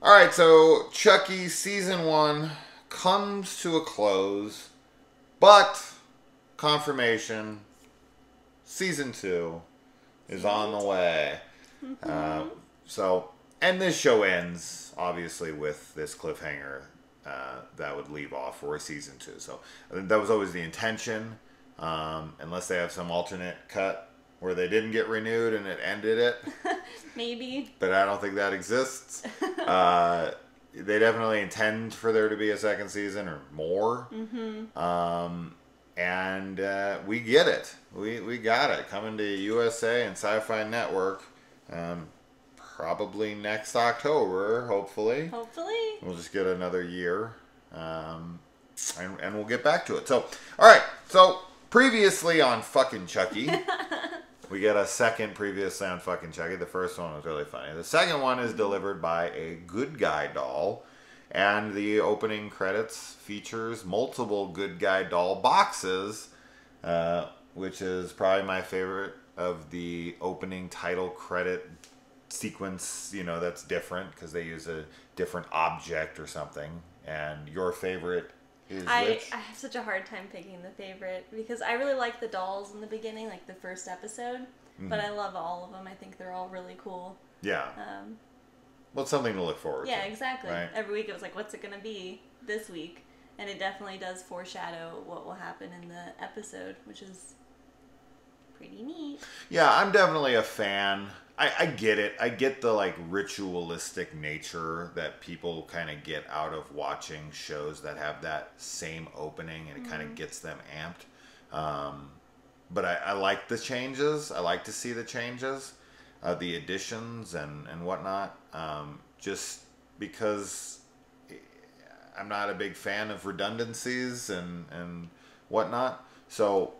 All right, so Chucky season 1 comes to a close, but confirmation, season 2 is on the way. And this show ends obviously with this cliffhanger that would leave off for season 2. So I think that was always the intention, unless they have some alternate cut where they didn't get renewed and it ended it. Maybe. But I don't think that exists. They definitely intend for there to be a second season or more. And we get it. We got it. Coming to USA and Sci-Fi Network. Probably next October, hopefully. Hopefully. We'll just get another year. And we'll get back to it. So, alright. So, previously on fucking Chucky. We get a second previously on fucking Chucky. The first one was really funny. The second one is delivered by a good guy doll. And the opening credits features multiple good guy doll boxes. Which is probably my favorite of the opening title credit sequence. You know, that's different because they use a different object or something. And your favorite is which? I have such a hard time picking the favorite because I really like the dolls in the beginning, like the first episode. But I love all of them. I think they're all really cool. Yeah. Well, it's something to look forward to. Yeah, exactly. Right? Every week it was like, what's it going to be this week? And it definitely does foreshadow what will happen in the episode, which is pretty neat. Yeah, I'm definitely a fan. I get it. I get the like ritualistic nature that people kind of get out of watching shows that have that same opening, and it kind of gets them amped. But I like the changes. I like to see the changes, the additions and whatnot. Just because I'm not a big fan of redundancies and whatnot. So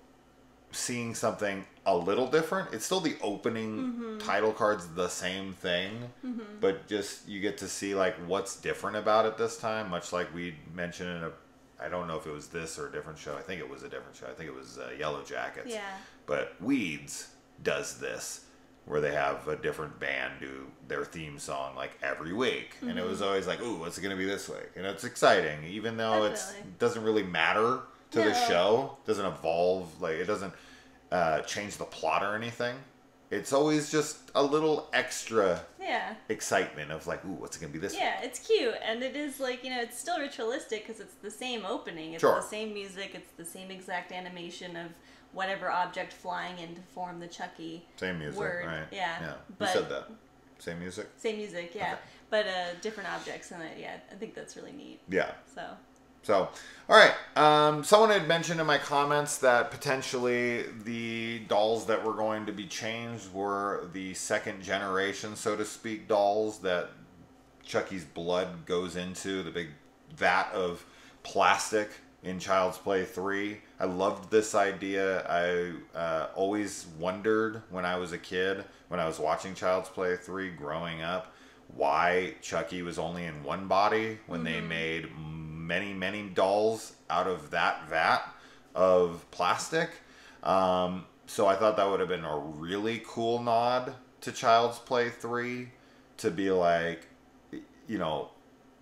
seeing something a little different, it's still the opening title card's the same thing, but just you get to see like what's different about it this time, much like we mentioned in I don't know if it was this or a different show. I think it was a different show. I think it was Yellow Jackets. Yeah. But Weeds does this, where they have a different band do their theme song like every week. And it was always like, ooh, what's it going to be this week? And it's exciting, even though it doesn't really matter to the show. It doesn't evolve. Like, it doesn't change the plot or anything. It's always just a little extra excitement of like, ooh, what's it going to be this week? Yeah, it's cute. And it is like, you know, it's still ritualistic because it's the same opening. It's the same music. It's the same exact animation of whatever object flying in to form the Chucky same music, word. Right? Yeah. Who said that? Same music? Same music, yeah. Okay. But different objects in it, yeah. I think that's really neat. Yeah. So, all right. Someone had mentioned in my comments that potentially the dolls that were going to be changed were the second generation, so to speak, dolls that Chucky's blood goes into, the big vat of plastic in Child's Play 3. I loved this idea. I always wondered when I was a kid, when I was watching Child's Play 3 growing up, why Chucky was only in one body when they made many dolls out of that vat of plastic. So I thought that would have been a really cool nod to Child's Play 3 to be like, you know,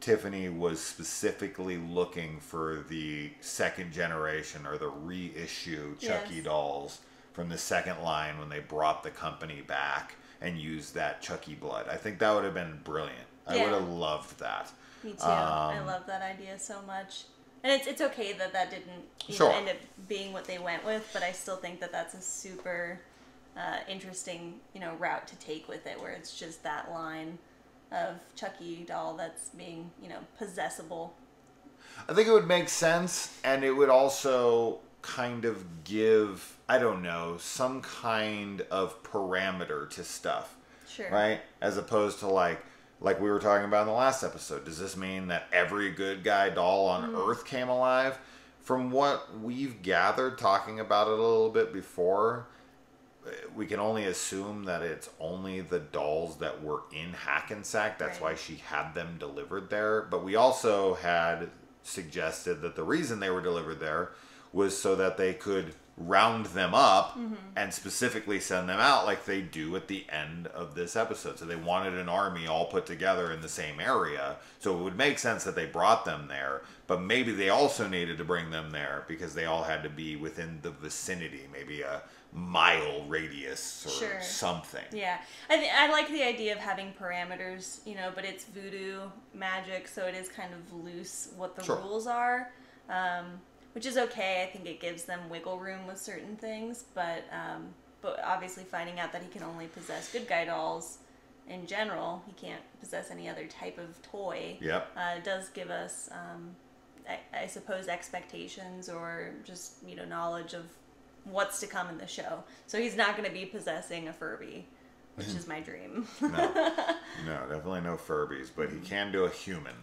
Tiffany was specifically looking for the second generation or the reissue Chucky dolls from the second line when they brought the company back and used that Chucky blood. I think that would have been brilliant. I would have loved that. Me too. I love that idea so much. And it's okay that that didn't know, end up being what they went with, but I still think that that's a super interesting, you know, route to take with it, where it's just that line of Chucky doll that's being, you know, possessible. I think it would make sense, and it would also kind of give, I don't know, some kind of parameter to stuff. Sure. Right? As opposed to like we were talking about in the last episode. Does this mean that every good guy doll on Earth came alive? From what we've gathered talking about it a little bit before, we can only assume that it's only the dolls that were in Hackensack. That's why she had them delivered there. But we also had suggested that the reason they were delivered there was so that they could round them up and specifically send them out like they do at the end of this episode. So they wanted an army all put together in the same area. So it would make sense that they brought them there, but maybe they also needed to bring them there because they all had to be within the vicinity, maybe a mile radius or something. Yeah. I like the idea of having parameters, but it's voodoo magic, so it is kind of loose what the rules are. Which is okay. I think it gives them wiggle room with certain things, but obviously finding out that he can only possess good guy dolls in general, he can't possess any other type of toy. Yep. Does give us, I suppose, expectations or just knowledge of what's to come in the show. So he's not going to be possessing a Furby, which is my dream. No, definitely no Furbies, but he can do a human.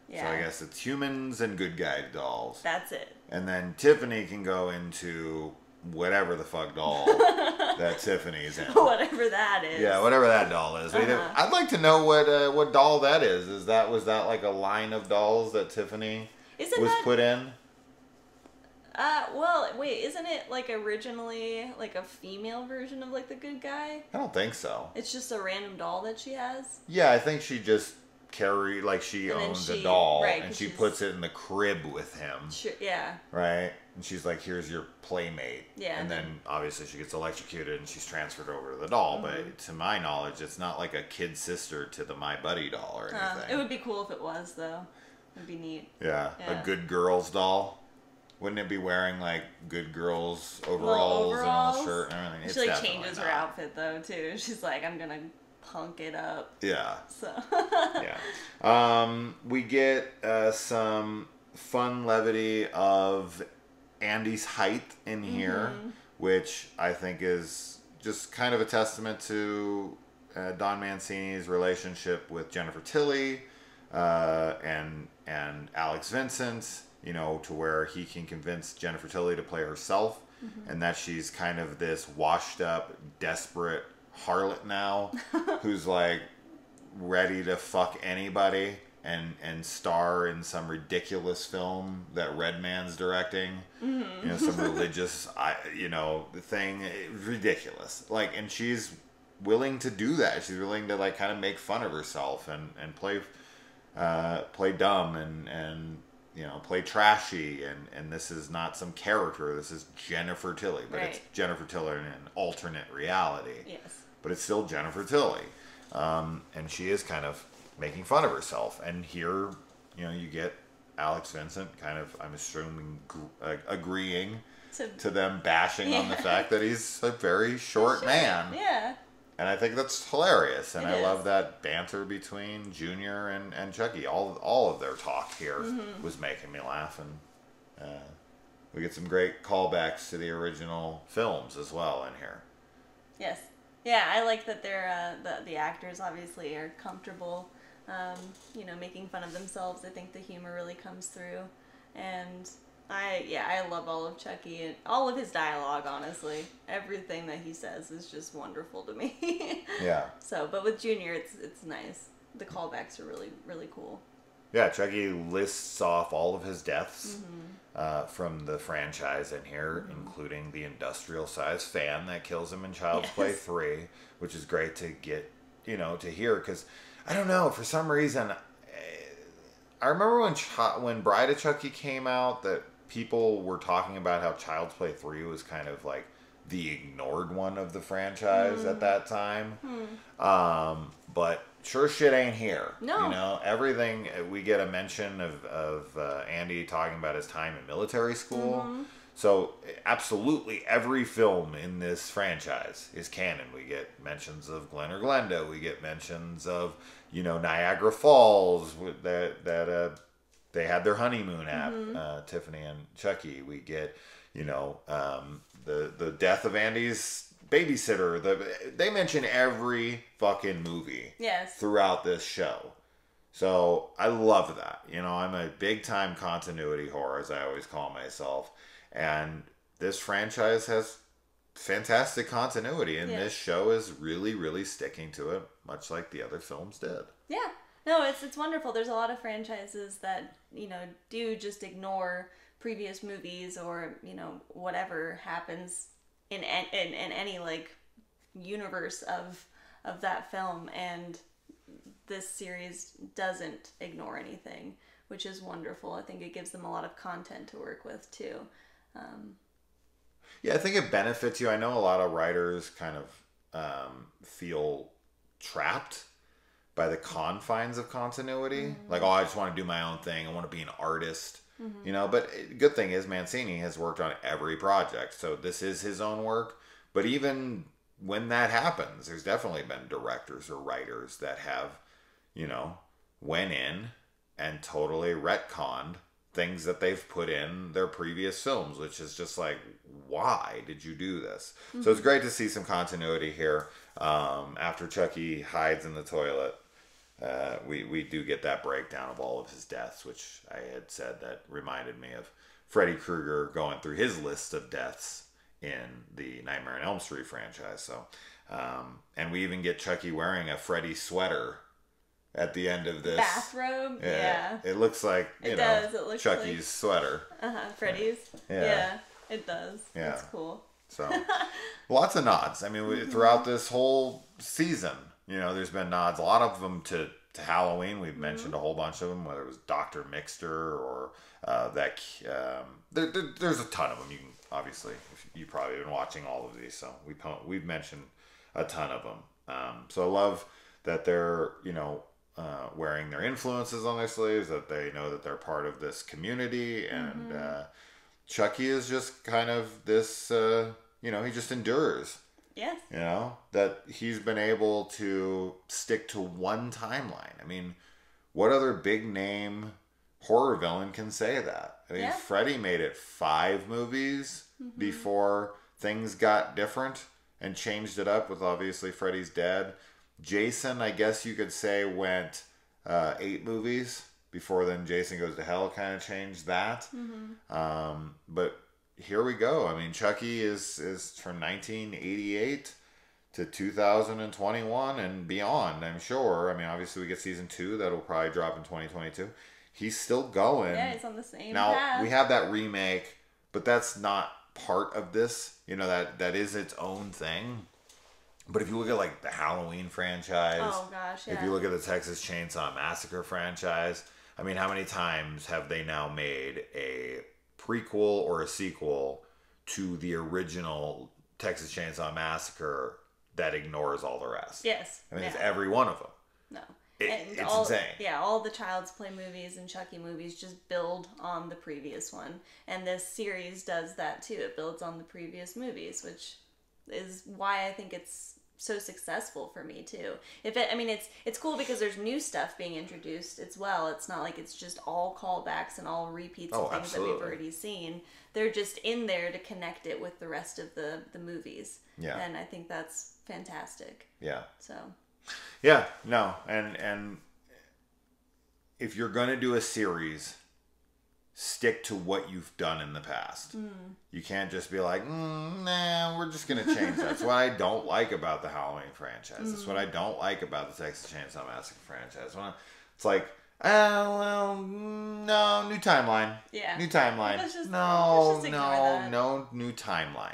Yeah. So I guess it's humans and good guy dolls. That's it. And then Tiffany can go into whatever the fuck doll that Tiffany's in. Whatever that is. Yeah, whatever that doll is. I'd like to know what was that like a line of dolls that Tiffany put in? Well, wait, isn't it like originally like a female version of like the good guy? I don't think so. It's just a random doll that she has? Yeah, I think she just she owns a doll, and she puts it in the crib with him. Sure, yeah. Right? And she's like, here's your playmate. Yeah. And then obviously she gets electrocuted and she's transferred over to the doll. But to my knowledge, it's not like a kid sister to the My Buddy doll or anything. It would be cool if it was, though. It'd be neat. Yeah. A good girls doll. Wouldn't it be wearing like good girls overalls and a shirt and everything? She like changes her outfit though too. She's like, I'm gonna punk it up. Yeah. So. Yeah. We get some fun levity of Andy's height in here, which I think is just kind of a testament to Don Mancini's relationship with Jennifer Tilly and Alex Vincent, to where he can convince Jennifer Tilly to play herself, and that she's kind of this washed up, desperate harlot now who's like ready to fuck anybody and star in some ridiculous film that Redman's directing, some religious thing, ridiculous, like, and she's willing to do that. She's willing to like kind of make fun of herself and play dumb and play trashy, and this is not some character, this is Jennifer Tilly, but it's Jennifer Tilly in an alternate reality. Yes. But it's still Jennifer Tilly. And she is kind of making fun of herself. And here, you get Alex Vincent kind of, I'm assuming, agreeing to them bashing on the fact that he's a very short man. Yeah. And I think that's hilarious. And I love that banter between Junior and Chucky. All of their talk here was making me laugh. And we get some great callbacks to the original films as well in here. Yes. Yeah, I like that they're the actors obviously are comfortable, making fun of themselves. I think the humor really comes through, and I love all of Chucky and all of his dialogue. Honestly, everything that he says is just wonderful to me. Yeah. So, but with Junior, it's nice. The callbacks are really really cool. Yeah, Chucky lists off all of his deaths from the franchise in here, including the industrial-sized fan that kills him in Child's Play 3, which is great to get, to hear, because, I don't know, for some reason, I remember when Bride of Chucky came out, that people were talking about how Child's Play 3 was kind of like the ignored one of the franchise at that time. But sure shit ain't here. No. Everything, we get a mention of Andy talking about his time in military school. So absolutely every film in this franchise is canon. We get mentions of Glen or Glenda. We get mentions of, Niagara Falls that they had their honeymoon at, Tiffany and Chucky. We get, the death of Andy's babysitter. They mention every fucking movie throughout this show. So I love that. I'm a big time continuity whore, as I always call myself. And this franchise has fantastic continuity, and this show is really, really sticking to it, much like the other films did. Yeah. No, it's wonderful. There's a lot of franchises that, do just ignore previous movies or, you know, whatever happens in any like universe of that film, and this series doesn't ignore anything, which is wonderful. I think it gives them a lot of content to work with too. Yeah, I think it benefits you. I know a lot of writers kind of feel trapped by the confines of continuity. Mm-hmm. Like, oh, I just want to do my own thing. I want to be an artist. Mm-hmm. You know, but good thing is Mancini has worked on every project. So this is his own work. But even when that happens, there's definitely been directors or writers that have, you know, went in and totally retconned things that they've put in their previous films, which is just like, why did you do this? Mm-hmm. So it's great to see some continuity here. After Chucky hides in the toilet, we do get that breakdown of all of his deaths, which I had said that reminded me of Freddy Krueger going through his list of deaths in the Nightmare on Elm Street franchise. So, and we even get Chucky wearing a Freddy sweater at the end of this bathrobe. Yeah. It looks like it does. It looks Chucky's like sweater. Freddy's. Yeah, it does. Yeah, it's cool. So lots of nods. I mean, throughout this whole season, you know, there's been nods. A lot of them to Halloween. We've mentioned a whole bunch of them, whether it was Dr. Mixter or there's a ton of them. You can obviously, you've probably been watching all of these, so we've mentioned a ton of them. So I love that they're, you know, wearing their influences on their sleeves, that they know that they're part of this community, and Chucky is just kind of this, you know, he just endures. Yes. You know, that he's been able to stick to one timeline. I mean, what other big name horror villain can say that? I mean, Freddy made it 5 movies before things got different and changed it up with, obviously, Freddy's Dead. Jason, I guess you could say, went 8 movies before then Jason Goes to Hell kind of changed that. But here we go. I mean, Chucky is from 1988 to 2021 and beyond, I'm sure. I mean, obviously we get season 2 that'll probably drop in 2022. He's still going. Yeah, he's on the same now, path. We have that remake, but that's not part of this. You know, that is its own thing. But if you look at, like, the Halloween franchise, oh gosh, yeah. If you look at the Texas Chainsaw Massacre franchise, I mean, how many times have they now made a prequel or a sequel to the original Texas Chainsaw Massacre that ignores all the rest? Yes. I mean, it's every one of them. No. It's all, insane. Yeah, all the Child's Play movies and Chucky movies just build on the previous one. And this series does that too. It builds on the previous movies, which is why I think it's so successful for me too. It's cool because there's new stuff being introduced as well. It's not like it's just all callbacks and all repeats of things that we've already seen. They're just in there to connect it with the rest of the movies. Yeah. And I think that's fantastic. Yeah. So. Yeah, no. And if you're going to do a series, stick to what you've done in the past. You can't just be like, nah, we're just going to change that. That's what I don't like about the Halloween franchise. That's what I don't like about the Texas Chainsaw Massacre franchise. It's like, no, new timeline. Yeah. New timeline. No new timeline.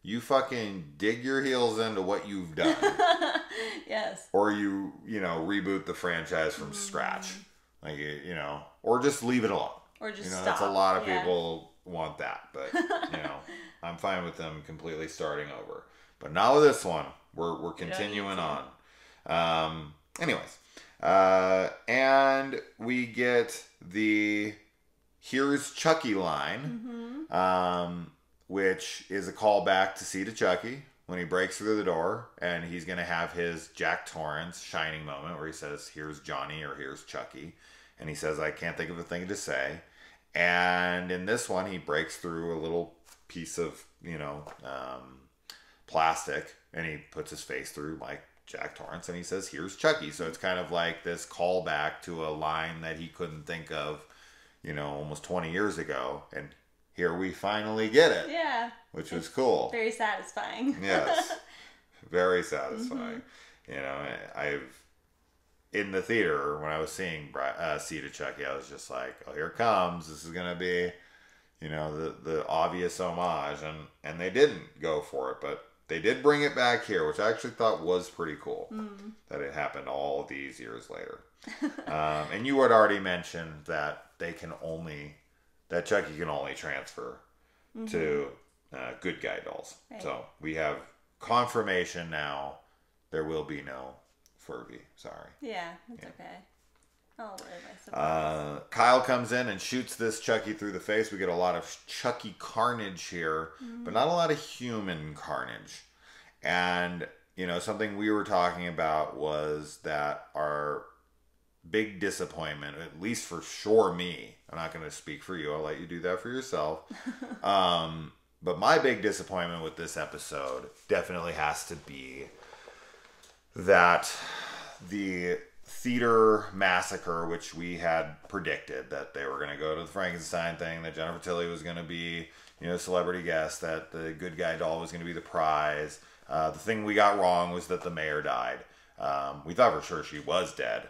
You fucking dig your heels into what you've done. Yes. Or you reboot the franchise from scratch. Like, or just leave it alone. Or just stop. That's a lot of people want that, but I'm fine with them completely starting over. But not with this one. We're continuing on. Anyways, and we get the "Here's Chucky" line, which is a callback to Seed of Chucky when he breaks through the door, and he's gonna have his Jack Torrance shining moment where he says, "Here's Johnny" or "Here's Chucky," and he says, "I can't think of a thing to say." And in this one, he breaks through a little piece of, plastic, and he puts his face through like Jack Torrance, and he says, "Here's Chucky." So it's kind of like this callback to a line that he couldn't think of, almost 20 years ago. And here we finally get it. Yeah. Which was cool. Very satisfying. Yes. Very satisfying. In the theater, when I was seeing Seed of Chucky, I was just like, oh, here it comes. This is going to be, you know, the obvious homage, and they didn't go for it, but they did bring it back here, which I actually thought was pretty cool that it happened all these years later. And you had already mentioned that Chucky can only transfer to good guy dolls. Right. So we have confirmation now. There will be no Furby. Sorry. Yeah, it's okay. I'll live, I suppose. Kyle comes in and shoots this Chucky through the face. We get a lot of Chucky carnage here, but not a lot of human carnage. And, you know, something we were talking about was that our big disappointment, at least for sure me, I'm not going to speak for you, I'll let you do that for yourself. But my big disappointment with this episode definitely has to be that the theater massacre, which we had predicted that they were going to go to the Frankenstein thing, that Jennifer Tilly was going to be, you know, celebrity guest, that the good guy doll was going to be the prize. The thing we got wrong was that the mayor died. We thought for sure she was dead.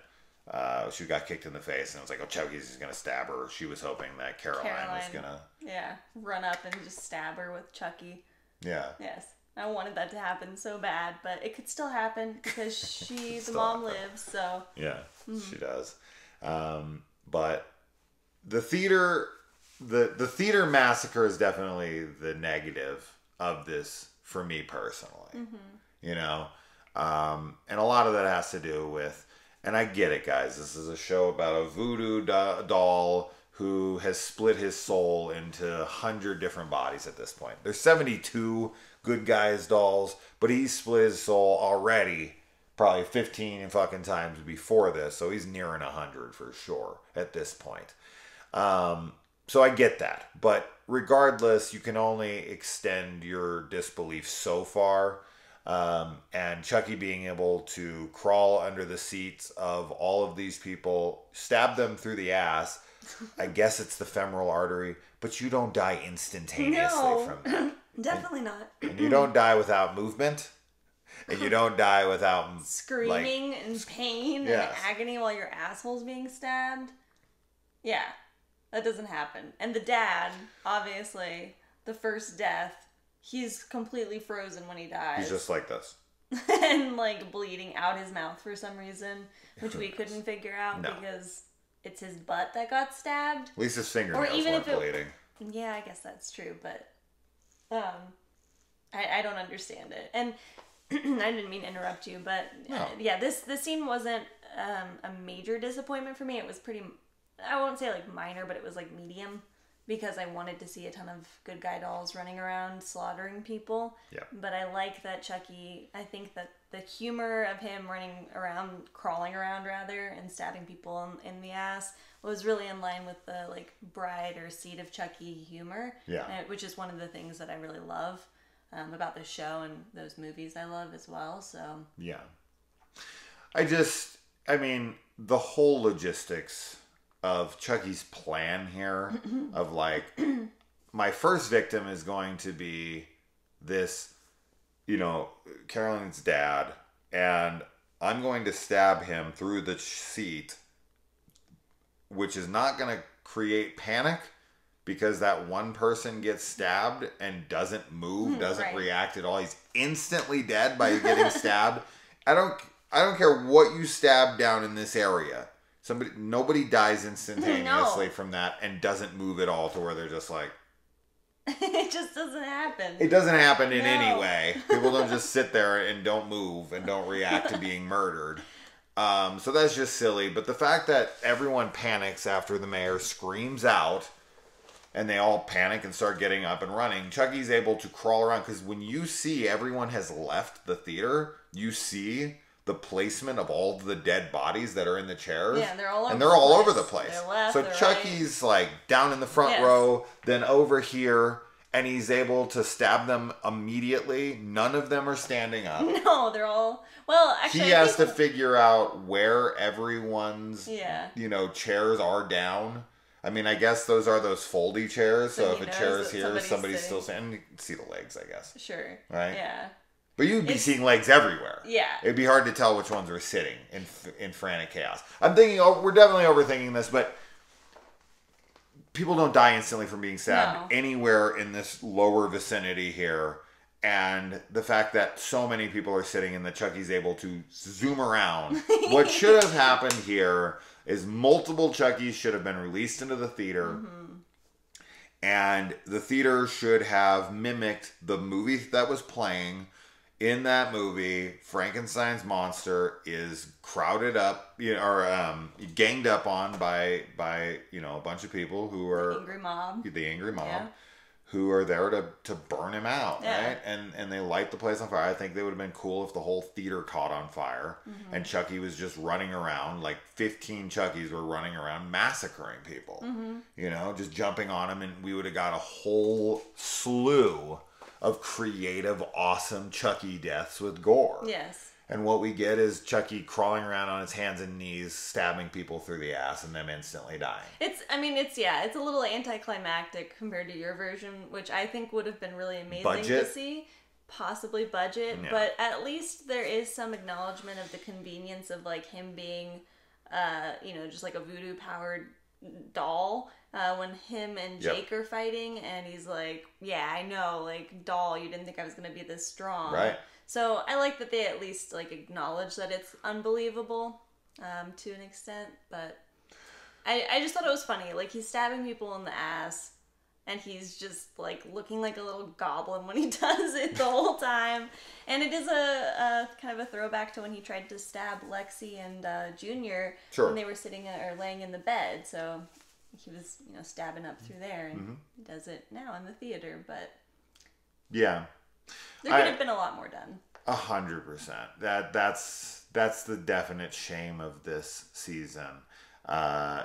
She got kicked in the face, and it was like, oh, Chucky's is going to stab her. She was hoping that Caroline was going to... Yeah, run up and just stab her with Chucky. Yeah. Yes. I wanted that to happen so bad, but it could still happen because the mom lives, so... Yeah, she does. But the theater massacre is definitely the negative of this for me personally. You know? And a lot of that has to do with... And I get it, guys. This is a show about a voodoo doll who has split his soul into 100 different bodies at this point. There's 72 good guys dolls, but he split his soul already probably 15 fucking times before this, so he's nearing 100 for sure at this point. So I get that, but regardless, you can only extend your disbelief so far. And Chucky being able to crawl under the seats of all of these people, stab them through the ass. I guess it's the femoral artery, but you don't die instantaneously from that. Definitely not. And you don't die without movement. And you don't die without... Screaming and pain and agony while your asshole's being stabbed. Yeah, that doesn't happen. And the dad, obviously, the first death, he's completely frozen when he dies. He's just like this. And, like, bleeding out his mouth for some reason, which we couldn't figure out because it's his butt that got stabbed. At least his fingernails weren't bleeding. Yeah, I guess that's true, but I don't understand it. And I didn't mean to interrupt you, but yeah, this scene wasn't a major disappointment for me. It was pretty, I won't say like minor, but it was like medium. Because I wanted to see a ton of good guy dolls running around slaughtering people. Yeah. But I like that Chucky, I think that the humor of him crawling around rather, and stabbing people in the ass was really in line with the like Bride or Seed of Chucky humor. Yeah. Which is one of the things that I really love about this show and those movies I love as well. So. Yeah. I mean, the whole logistics of Chucky's plan here of like, my first victim is going to be this, you know, Caroline's dad, and I'm going to stab him through the seat, which is not going to create panic because that one person gets stabbed and doesn't move, doesn't react at all. He's instantly dead by getting stabbed. I don't care what you stab down in this area. Nobody dies instantaneously from that and doesn't move at all to where they're just like... It just doesn't happen. It doesn't happen in any way. People don't just sit there and don't move and don't react to being murdered. So that's just silly. But the fact that everyone panics after the mayor screams out and they all panic and start getting up and running, Chucky's able to crawl around. Because when you see everyone has left the theater, you see... the placement of all the dead bodies that are in the chairs. Yeah, they're all over the place. They're left, so Chucky's like down in the front row, then over here, and he's able to stab them immediately. None of them are standing up. No, they're all... Well, actually... He has to figure out where everyone's, chairs are down. I mean, I guess those are those foldy chairs, so if a chair is here, somebody's still standing. You can see the legs, I guess. Sure. Right? Yeah. But you'd be seeing legs everywhere. Yeah. It'd be hard to tell which ones were sitting in frantic chaos. I'm thinking, we're definitely overthinking this, but people don't die instantly from being stabbed No. anywhere in this lower vicinity here. And the fact that so many people are sitting and that Chucky's able to zoom around. What should have happened here is multiple Chuckies should have been released into the theater. And the theater should have mimicked the movie that was playing. In that movie, Frankenstein's monster is crowded up, ganged up on by a bunch of people who are the angry mob, who are there to burn him out, right? And they light the place on fire. I think they would have been cool if the whole theater caught on fire and Chucky was just running around, like 15 Chuckies were running around massacring people, just jumping on them, and we would have got a whole slew of creative, awesome Chucky deaths with gore. Yes. And what we get is Chucky crawling around on his hands and knees, stabbing people through the ass, and them instantly dying. It's a little anticlimactic compared to your version, which I think would have been really amazing to see. Possibly budget, but at least there is some acknowledgement of the convenience of like him being, just like a voodoo powered doll. When him and Jake are fighting, and he's like, yeah, I know, like, doll, you didn't think I was going to be this strong. Right. So I like that they at least, like, acknowledge that it's unbelievable, to an extent, but I just thought it was funny. Like, he's stabbing people in the ass, and he's just, like, looking like a little goblin when he does it the whole time. And it is a kind of a throwback to when he tried to stab Lexi and Junior when they were sitting or laying in the bed, so he was, stabbing up through there, and he does it now in the theater, but yeah, there could have been a lot more done. 100%. That's the definite shame of this season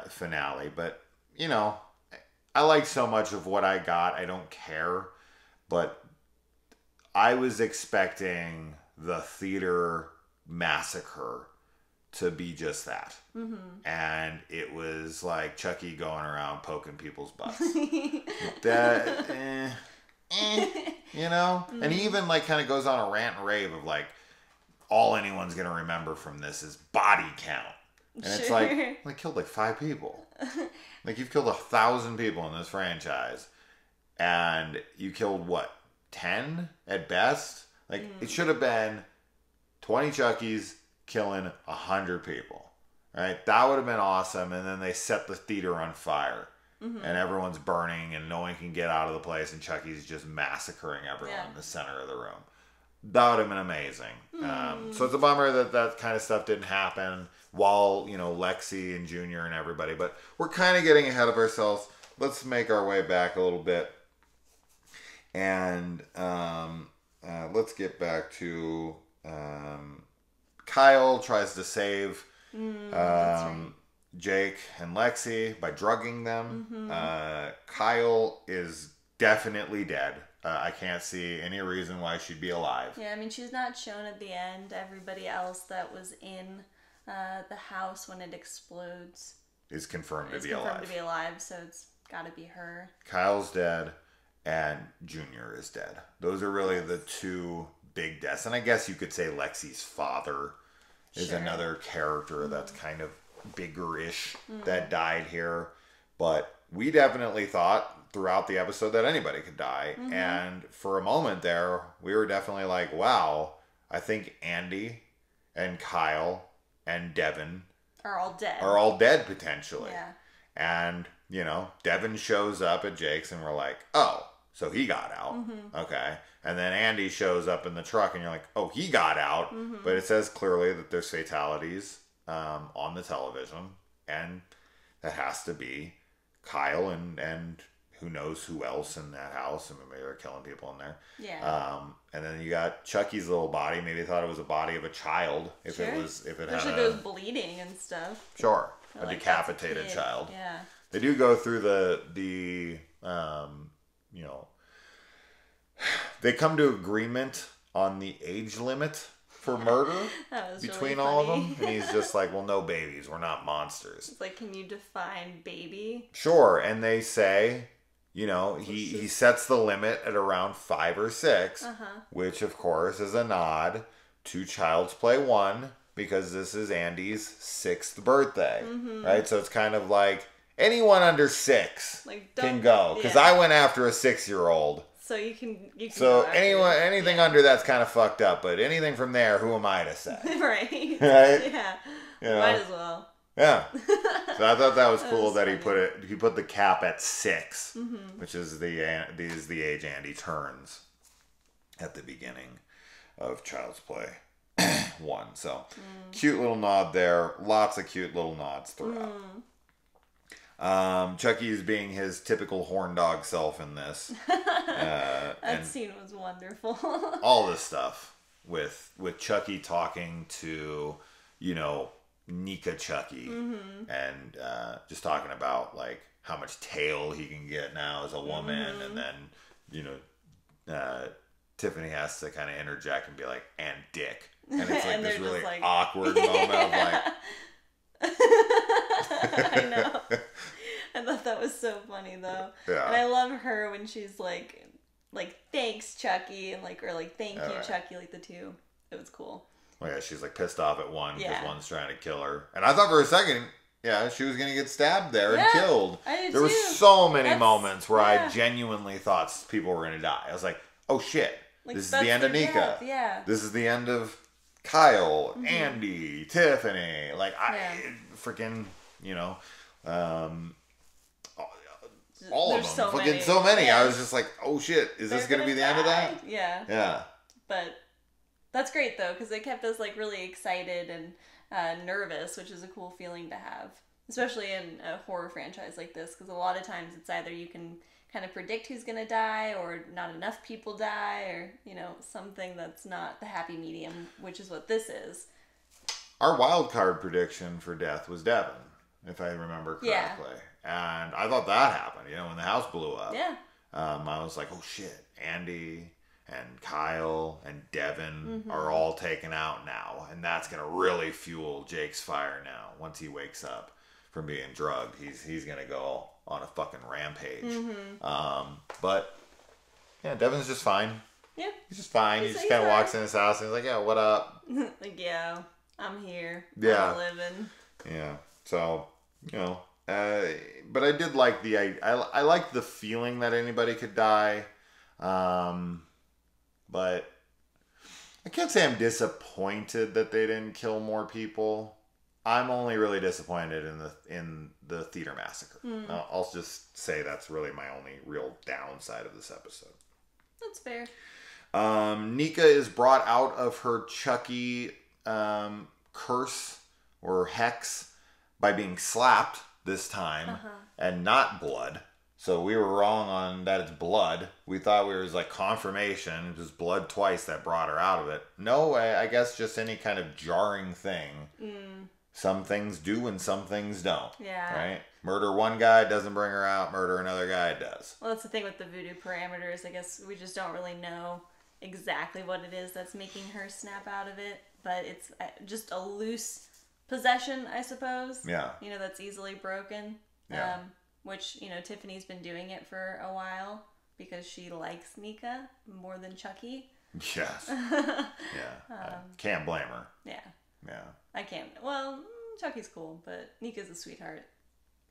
finale. But I like so much of what I got. I don't care, but I was expecting the theater massacre to be just that. And it was like Chucky going around poking people's butts. And he even like kind of goes on a rant and rave of like, all anyone's going to remember from this is body count. And it's like, I killed like 5 people. Like, you've killed 1,000 people in this franchise. And you killed what? 10 at best? Like, it should have been 20 Chuckies killing 100 people, right? That would have been awesome. And then they set the theater on fire, and everyone's burning, and no one can get out of the place, and Chucky's just massacring everyone in the center of the room. That would have been amazing. So it's a bummer that kind of stuff didn't happen while Lexi and Junior and everybody. But we're kind of getting ahead of ourselves. Let's make our way back a little bit, and let's get back to. Kyle tries to save Jake and Lexi by drugging them. Kyle is definitely dead. I can't see any reason why she'd be alive. Yeah, I mean, she's not shown at the end. Everybody else that was in the house when it explodes is confirmed to be alive. So it's got to be her. Kyle's dead, and Junior is dead. Those are really the two big deaths. And I guess you could say Lexi's father is another character that's kind of bigger-ish that died here. But we definitely thought throughout the episode that anybody could die. And for a moment there, we were definitely like, wow, I think Andy and Kyle and Devin are all dead. Potentially. Yeah. And, Devin shows up at Jake's, and we're like, oh, so he got out. Okay. And then Andy shows up in the truck, and you're like, oh, he got out. But it says clearly that there's fatalities on the television. And that has to be Kyle and who knows who else in that house. I mean, maybe they're killing people in there. Yeah. And then you got Chucky's little body. Maybe they thought it was a body of a child. Especially if it was bleeding and stuff. Sure. A decapitated child. Yeah. They do go through the they come to agreement on the age limit for murder between all of them. And he's just like, well, no babies. We're not monsters. It's like, can you define baby? Sure. And they say, he sets the limit at around 5 or 6, which, of course, is a nod to Child's Play 1, because this is Andy's 6th birthday, right? So it's kind of like anyone under 6 like, can go. Because I went after a 6-year-old. So you can so anything under that's kind of fucked up. But anything from there, who am I to say? Right. Right? Yeah. You know? Might as well. Yeah. So I thought that was cool that he put the cap at 6, which is the age Andy turns at the beginning of Child's Play 1. So cute little nod there. Lots of cute little nods throughout. Chucky is being his typical horn dog self in this. That scene was wonderful. All this stuff with Chucky talking to, Nika Chucky, and just talking about like how much tail he can get now as a woman, and then Tiffany has to kind of interject and be like, and dick, and it's like and this really awkward moment of like. I know. I thought that was so funny though. Yeah. And I love her when she's like thanks Chucky, and like thank you Chucky, like the two. It was cool. Well, yeah, she's like pissed off at one because one's trying to kill her, and I thought for a second, she was gonna get stabbed there and killed. I did there were so many moments where I genuinely thought people were gonna die. I was like, oh shit, this is the end of Nika. Death. Yeah. This is the end of Kyle, Andy, Tiffany. Like freaking, all of them. So fucking many. so many. Yeah. I was just like, oh shit, is this gonna be the end of that? Yeah. Yeah. But that's great though, because it kept us like really excited and nervous, which is a cool feeling to have, especially in a horror franchise like this, because a lot of times it's either you can kind of predict who's gonna die, or not enough people die, or something that's not the happy medium, which is what this is. Our wild card prediction for death was Devin, if I remember correctly. And I thought that happened, when the house blew up. Yeah. I was like, oh shit, Andy and Kyle and Devin are all taken out now. And that's going to really fuel Jake's fire now. Once he wakes up from being drugged, he's going to go on a fucking rampage. But, yeah, Devin's just fine. Yeah. He's just fine. He just kind of walks in his house and he's like, yeah, what up? Like, yeah, I'm here. Yeah. I'm living. Yeah. So, but I did like I liked the feeling that anybody could die. But I can't say I'm disappointed that they didn't kill more people. I'm only really disappointed in the theater massacre. I'll just say that's really my only real downside of this episode. That's fair. Nika is brought out of her Chucky curse or hex by being slapped this time and not blood. So we were wrong on that it's blood. We thought it was like confirmation. It was blood twice that brought her out of it. No, I guess just any kind of jarring thing. Some things do and some things don't. Yeah. Right? Murder one guy doesn't bring her out. Murder another guy does. Well, that's the thing with the voodoo parameters. I guess we just don't really know exactly what it is that's making her snap out of it. But it's just a loose possession, I suppose. Yeah. That's easily broken. Yeah. Which, Tiffany's been doing it for a while because she likes Nika more than Chucky. Yes. Yeah. I can't blame her. Yeah. Yeah. I can't. Well, Chucky's cool, but Nika's a sweetheart.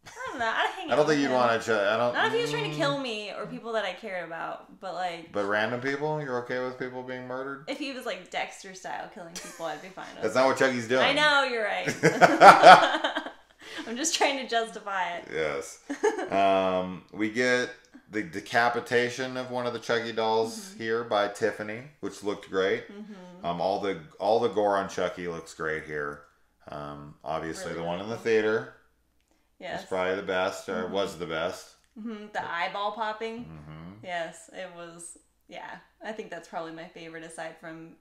I don't know. I don't think you'd want to. Not if he was trying to kill me or people that I cared about, but like. But random people, you're okay with people being murdered? If he was like Dexter style killing people, I'd be fine with it. That's not what Chucky's doing. I know, you're right. I'm just trying to justify it. Yes. We get the decapitation of one of the Chucky dolls here by Tiffany, which looked great. All the gore on Chucky looks great here. Obviously, really, the one in the theater. Yes. It's probably the best, or was the best. The eyeball popping. Yes, it was. Yeah, I think that's probably my favorite, aside from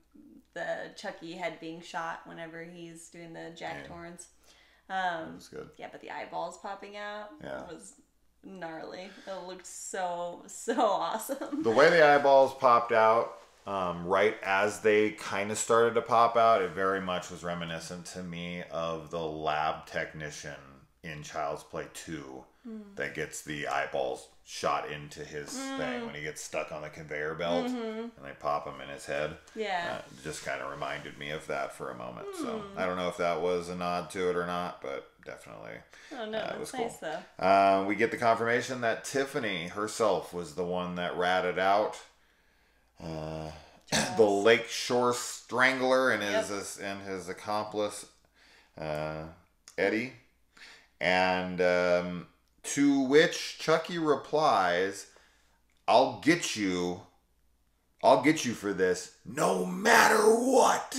the Chucky head being shot whenever he's doing the Jack Torrance. That was good. Yeah, but the eyeballs popping out was gnarly. It looked so awesome. The way the eyeballs popped out, right as they kind of started to pop out, it very much was reminiscent to me of the lab technician in Child's Play 2 that gets the eyeballs shot into his thing when he gets stuck on the conveyor belt and they pop him in his head. Yeah. Just kind of reminded me of that for a moment. So I don't know if that was a nod to it or not, but definitely. Oh, no, it was that's cool. nice, though. We get the confirmation that Tiffany herself was the one that ratted out the Lakeshore Strangler and his accomplice, Eddie. And to which Chucky replies, I'll get you for this no matter what.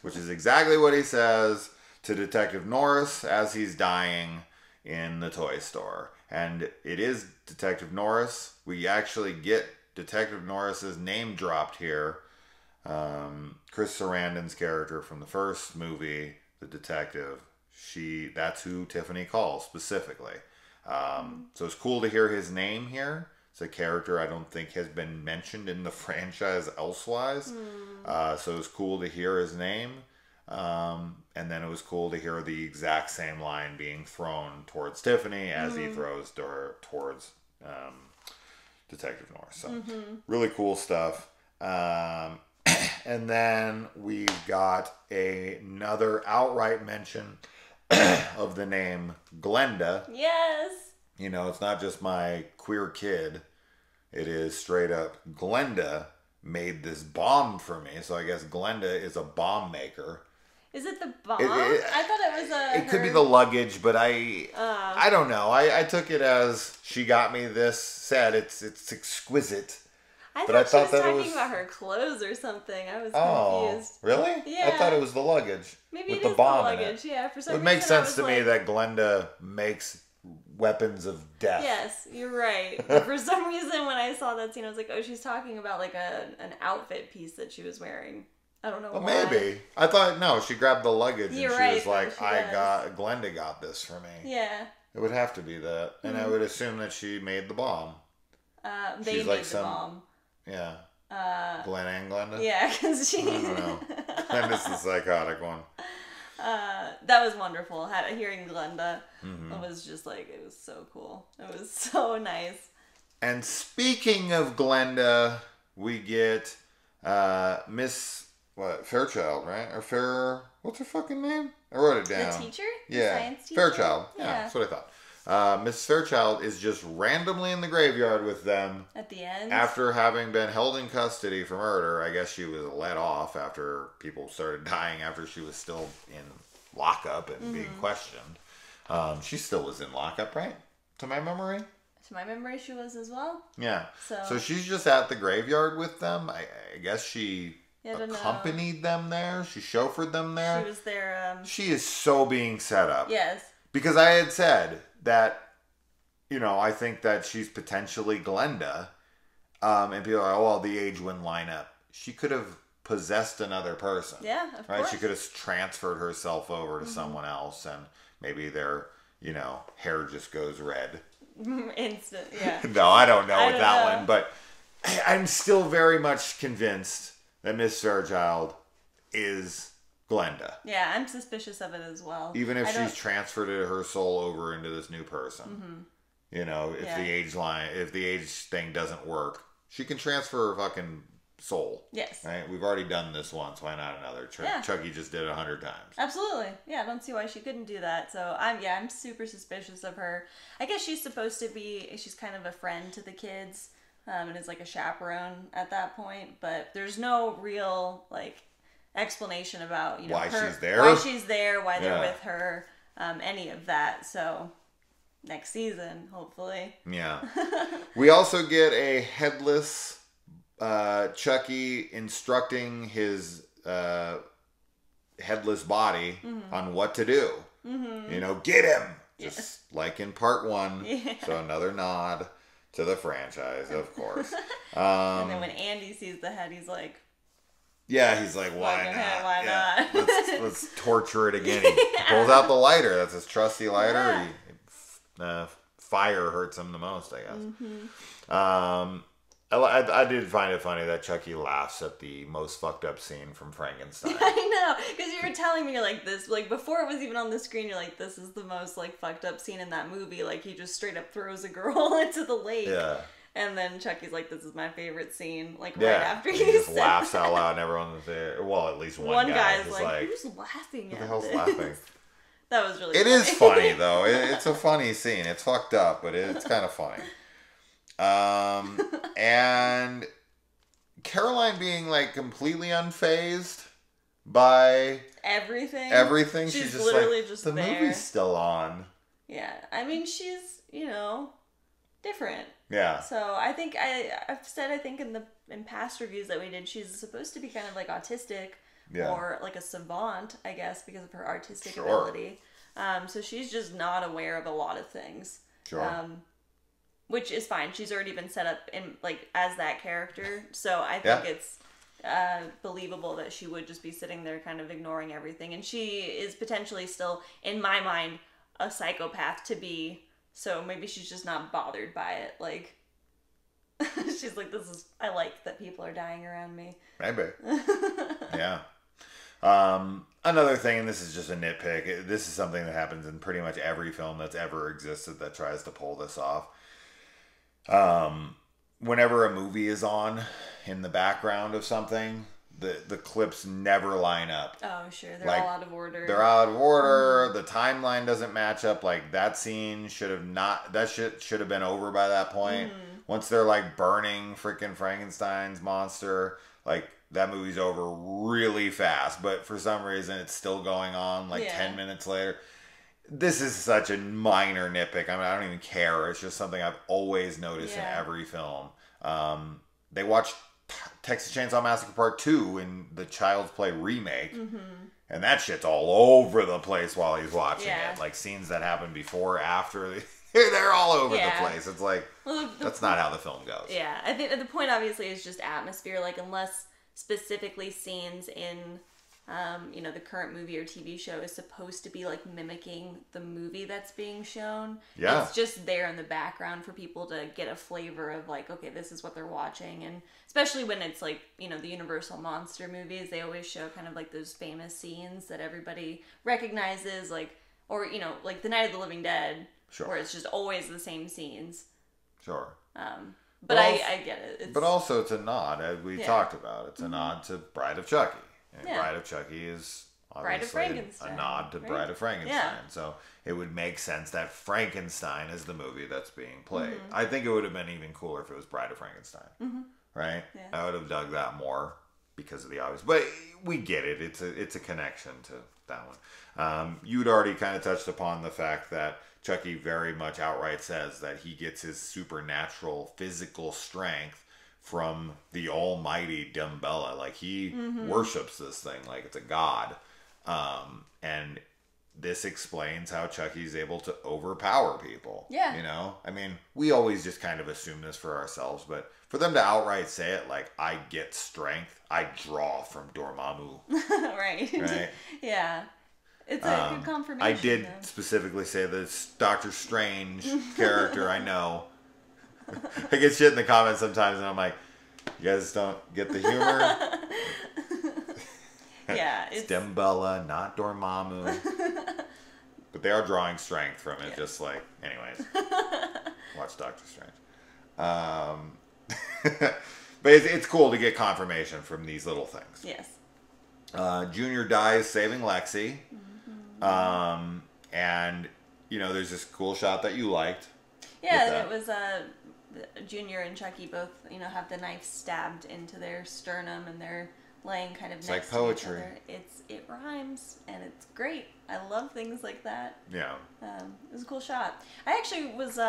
Which is exactly what he says to Detective Norris as he's dying in the toy store. And it is Detective Norris. We actually get Detective Norris's name dropped here. Chris Sarandon's character from the first movie, the detective, that's who Tiffany calls specifically. So it's cool to hear his name here. It's a character I don't think has been mentioned in the franchise elsewise. So it's cool to hear his name. And then it was cool to hear the exact same line being thrown towards Tiffany as he throws towards Detective Norris. So really cool stuff. And then we've got another outright mention of the name Glenda. Yes. You know, it's not just my queer kid. It is straight up Glenda made this bomb for me. So I guess Glenda is a bomb maker. Is it the bomb? I thought it was It could be the luggage, but I don't know. I took it as she got me this set. It's exquisite. I thought she was talking about her clothes or something. I was confused. Oh, really? Yeah. I thought it was the luggage. Maybe with it the is bomb the luggage. in it. Yeah, for some reason. It makes sense to me that Glenda makes weapons of death. Yes, you're right. For some reason, when I saw that scene, I was like, oh, she's talking about like an outfit piece that she was wearing. I don't know why. Maybe. I thought, no, she grabbed the luggage and she was like, Glenda got this for me. Yeah. It would have to be that. And I would assume that she made the bomb. They made the bomb. Yeah. Glenn and Glenda? Yeah, because she... I don't know. Glenda's the psychotic one. That was wonderful. Hearing Glenda was just like, it was so cool. It was so nice. And speaking of Glenda, we get Miss Fairchild, right? Or what's her fucking name? I wrote it down. The teacher? Yeah. The science teacher? Fairchild. Yeah, that's what I thought. Miss Fairchild is just randomly in the graveyard with them. At the end? After having been held in custody for murder. I guess she was let off after people started dying after she was still in lockup and being questioned. She still was in lockup, right? To my memory? To my memory, she was as well. Yeah. So she's just at the graveyard with them. I guess she accompanied them there. She chauffeured them there. She was there. She is so being set up. Yes. Because I had said that, you know, I think that she's potentially Glenda. And people are like, oh, well, the age wouldn't line up. She could have possessed another person. Yeah, of course. She could have transferred herself over to someone else and maybe their, hair just goes red. Instant, yeah. No, I don't know with that one. But I'm still very much convinced that Miss Fairchild is Glenda. Yeah, I'm suspicious of it as well. Even if she's transferred her soul over into this new person. If the age thing doesn't work, she can transfer her fucking soul. Yes. Right? We've already done this once. Why not another? Chucky just did it 100 times. Absolutely. Yeah, I don't see why she couldn't do that. So I'm super suspicious of her. I guess she's supposed to be, she's kind of a friend to the kids. And is like a chaperone at that point. But there's no real, explanation about, why her, she's there. Why she's there, why they're with her, any of that. So next season, hopefully. Yeah. We also get a headless Chucky instructing his headless body on what to do. Get him! Just like in part 1. Yeah. So another nod to the franchise, of course. And then when Andy sees the head, he's like... Yeah, he's like, why not? Why not? Let's torture it again. He pulls out the lighter. That's his trusty lighter. Yeah. Fire hurts him the most, I guess. I did find it funny that Chucky laughs at the most fucked up scene from Frankenstein. I know, because you were telling me, you're like, this, like, before it was even on the screen, you're like, this is the most, like, fucked up scene in that movie. Like, he just straight up throws a girl into the lake. Yeah. And then Chucky's like, this is my favorite scene, like, Yeah. right after he he just said laughs that. out loud and everyone's there. Well, at least one guy's is like, who's laughing what at the hell's this? laughing? That was really It funny. is funny, though. It's a funny scene. It's fucked up, but it's kind of funny. And Caroline being, like, completely unfazed by everything. She's just literally like, just the there. movie's still on. Yeah, I mean, she's, different. Yeah. So I think I've said, I think in past reviews that we did, she's supposed to be kind of like autistic, or like a savant, I guess, because of her artistic ability. So she's just not aware of a lot of things. Sure. Which is fine. She's already been set up in, like, as that character. So I think it's believable that she would just be sitting there kind of ignoring everything. And she is potentially still, in my mind, a psychopath to be. So maybe she's just not bothered by it. Like, she's like, I like that people are dying around me. Maybe. Yeah. Another thing, and this is just a nitpick, this is something that happens in pretty much every film that's ever existed that tries to pull this off. Whenever a movie is on in the background of something, the clips never line up. Oh, sure. They're all out of order. They're out of order. The timeline doesn't match up. Like, that scene should have been over by that point. Once they're, like, burning freaking Frankenstein's monster, like, that movie's over really fast. But for some reason, it's still going on, like, 10 minutes later. This is such a minor nitpick. I mean, I don't even care. It's just something I've always noticed in every film. They watched Texas Chainsaw Massacre Part 2 in the Child's Play remake. And that shit's all over the place while he's watching it. Like, scenes that happen before, after, they're all over the place. It's like, that's not how the film goes. Yeah, I think the point, obviously, is just atmosphere. Like, unless specifically scenes in the current movie or TV show is supposed to be, like, mimicking the movie that's being shown. Yeah. It's just there in the background for people to get a flavor of, like, okay, this is what they're watching. And especially when it's, like, the Universal monster movies, they always show kind of, like, those famous scenes that everybody recognizes, like, or, like the Night of the Living Dead, where it's just always the same scenes. Sure. But I get it. But also it's a nod, as we talked about. It's a nod to Bride of Chucky. And Bride of Chucky is obviously a nod to Bride of Frankenstein. Yeah. So it would make sense that Frankenstein is the movie that's being played. I think it would have been even cooler if it was Bride of Frankenstein. Right? Yeah. I would have dug that more because of the obvious. But we get it. It's a connection to that one. You'd already kind of touched upon the fact that Chucky very much outright says that he gets his supernatural physical strength from the almighty Dumbella. Like, he worships this thing like it's a god. And this explains how Chucky's able to overpower people. Yeah. I mean, we always just kind of assume this for ourselves, but for them to outright say it, like, I get strength, I draw from Dormammu. Right. Yeah. It's a good confirmation. I did specifically say this Doctor Strange character, I know. I get shit in the comments sometimes, and I'm like, you guys don't get the humor? Yeah. It's Dumbella, not Dormammu. But they are drawing strength from it, just like, anyways. Watch Doctor Strange. But it's cool to get confirmation from these little things. Yes. Junior dies saving Lexi. And, there's this cool shot that you liked. Yeah, it was Junior and Chucky both, have the knife stabbed into their sternum, and they're laying kind of next like to each other. It rhymes, and it's great. I love things like that. Yeah. It was a cool shot. I actually was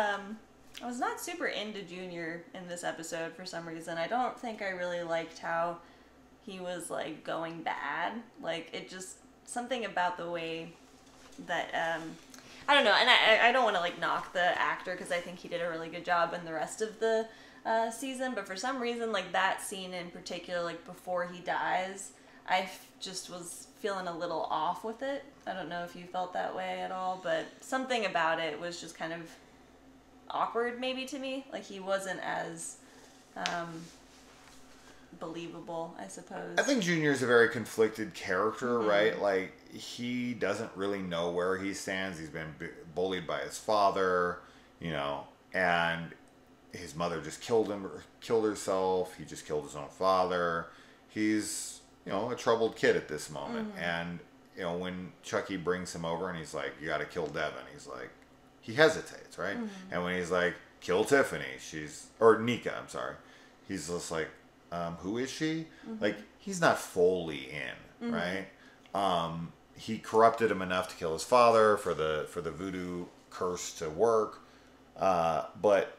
I was not super into Junior in this episode for some reason. I don't think I really liked how he was, like, going bad. Like, it just, something about the way that, I don't know, and I don't want to, like, knock the actor, because I think he did a really good job in the rest of the season, but for some reason, like, that scene in particular, like, before he dies, I just was feeling a little off with it. I don't know if you felt that way at all, but something about it was just kind of awkward, maybe, to me. Like, he wasn't as believable, I suppose. I think Junior's a very conflicted character, right? Like, he doesn't really know where he stands. He's been bullied by his father, you know, and his mother just killed herself. He just killed his own father. He's, you know, a troubled kid at this moment. And, you know, when Chucky brings him over and he's like, you got to kill Devin, he's like, he hesitates, right? And when he's like, kill Tiffany, or Nika, I'm sorry. He's just like, who is she? Like, he's not fully in, right? He corrupted him enough to kill his father for the voodoo curse to work. But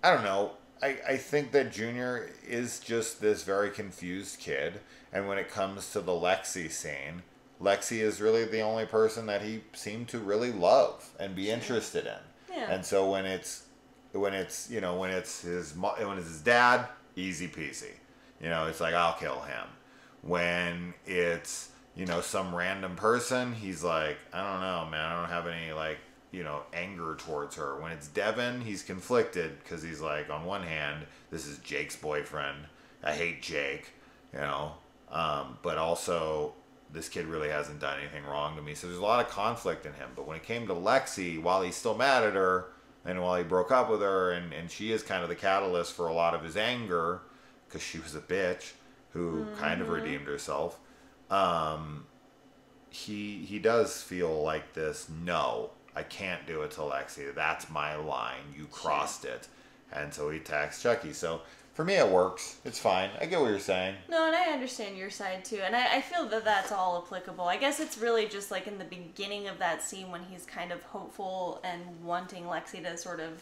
I don't know. I think that Junior is just this very confused kid. And when it comes to the Lexi scene, Lexi is really the only person that he seemed to really love and be interested in. Yeah. And so when it's his dad, easy peasy. You know, it's like, I'll kill him. When it's, you know, some random person, he's like, I don't know, man. I don't have any, like, you know, anger towards her. When it's Devin, he's conflicted because he's like, on one hand, this is Jake's boyfriend. I hate Jake, you know. But also, this kid really hasn't done anything wrong to me. So there's a lot of conflict in him. But when it came to Lexi, while he's still mad at her, and while he broke up with her, and she is kind of the catalyst for a lot of his anger, because she was a bitch who kind of redeemed herself, he does feel like this, no, I can't do it to Lexi. That's my line. You crossed it. And so he attacks Chucky. So for me, it works. It's fine. I get what you're saying. No, and I understand your side too. And I feel that that's all applicable. I guess it's really just like in the beginning of that scene when he's kind of hopeful and wanting Lexi to sort of,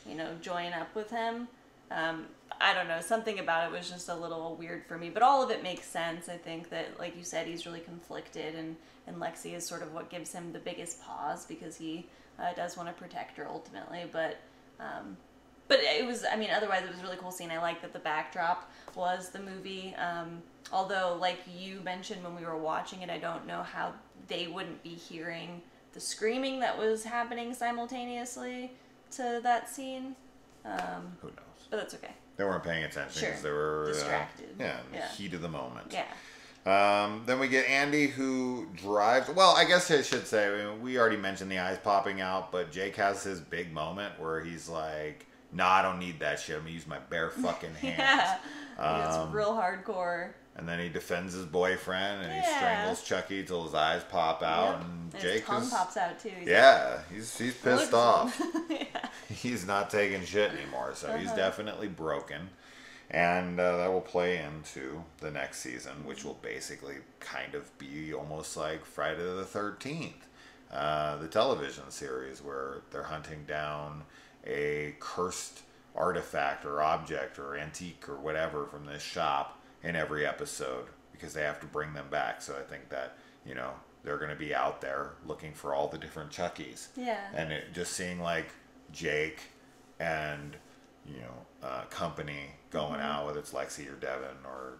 you know, join up with him. I don't know. Something about it was just a little weird for me. But all of it makes sense. I think that, like you said, he's really conflicted. And Lexi is sort of what gives him the biggest pause because he does want to protect her ultimately. But it was, I mean, otherwise it was a really cool scene. I like that the backdrop was the movie. Although, like you mentioned when we were watching it, I don't know how they wouldn't be hearing the screaming that was happening simultaneously to that scene. Who knows? But that's okay. They weren't paying attention because they were distracted. In the heat of the moment. Yeah. Then we get Andy who drives. Well, I guess I should say, I mean, we already mentioned the eyes popping out, but Jake has his big moment where he's like, "No, I don't need that shit. I'm gonna use my bare fucking hands." It's real hardcore. And then he defends his boyfriend, and he strangles Chucky till his eyes pop out, and Jake his tongue pops out too. He's pissed off. He's not taking shit anymore, so he's definitely broken. And that will play into the next season, which will basically kind of be almost like Friday the 13th, the television series where they're hunting down a cursed artifact or object or antique or whatever from this shop in every episode because they have to bring them back. So I think that, you know, they're going to be out there looking for all the different Chuckies. Yeah. And just seeing like Jake and, you know, company going out, whether it's Lexi or Devin or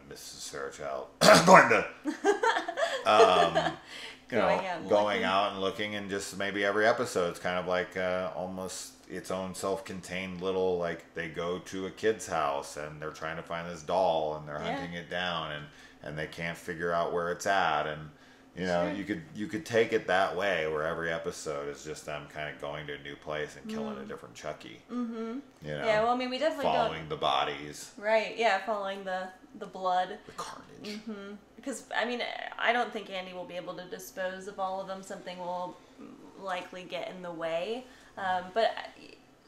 Mrs. Fairchild, Glenda, going out and looking, and just maybe every episode it's kind of like almost its own self-contained little, like they go to a kid's house and they're trying to find this doll and they're hunting it down and they can't figure out where it's at, and you know, you could take it that way, where every episode is just them kind of going to a new place and killing a different Chucky. Mm-hmm. You know, yeah. Well, I mean, we definitely following the bodies. Right. Yeah, following the blood. The carnage. Mm-hmm. Because I mean, I don't think Andy will be able to dispose of all of them. Something will likely get in the way.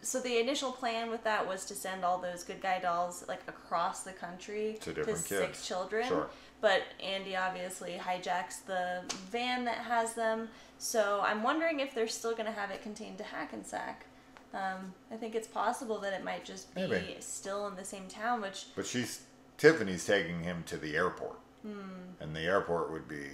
So the initial plan with that was to send all those good guy dolls like across the country to different kids. 6 children. Sure. But Andy obviously hijacks the van that has them. So I'm wondering if they're still going to have it contained to Hackensack. I think it's possible that it might just be still in the same town, But Tiffany's taking him to the airport. And the airport would be